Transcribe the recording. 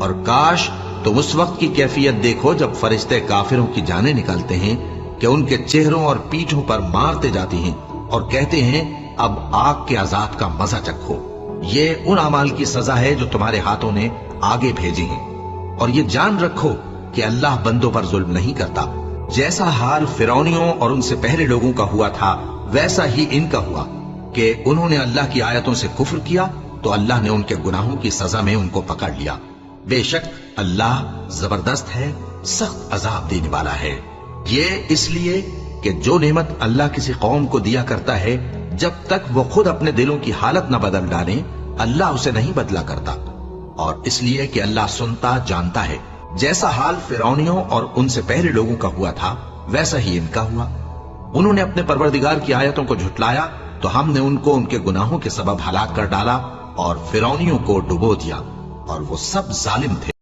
اور کاش तुम उस वक्त की कैफियत देखो जब फरिश्ते काफिरों की जानें निकालते हैं कि उनके चेहरों और पीठों पर मारते जाती हैं और कहते हैं अब आग के अजाब का मजा चखो। ये उन अमाल की सजा है जो तुम्हारे हाथों ने आगे भेजी हैं। और ये जान रखो कि अल्लाह बंदों पर जुल्म नहीं करता। जैसा हाल फिरौनियों और उनसे पहले लोगों का हुआ था वैसा ही इनका हुआ कि उन्होंने अल्लाह की आयतों से कुफ्र किया तो अल्लाह ने उनके गुनाहों की सजा में उनको पकड़ लिया। बेशक अल्लाह जबरदस्त है, सख्त अजाब देने वाला है। ये इसलिए कि जो नेमत अल्लाह किसी कौम को दिया करता है जब तक वो खुद अपने दिलों की हालत न बदल डाले अल्लाह उसे नहीं बदला करता। और इसलिए कि अल्लाह सुनता जानता है। जैसा हाल फिरौनियों और उनसे पहले लोगों का हुआ था वैसा ही इनका हुआ। उन्होंने अपने परवरदिगार की आयतों को झुटलाया तो हमने उनको उनके गुनाहों के सबब हलाक कर डाला और फिरौनियों को डुबो दिया और वो सब जालिम थे।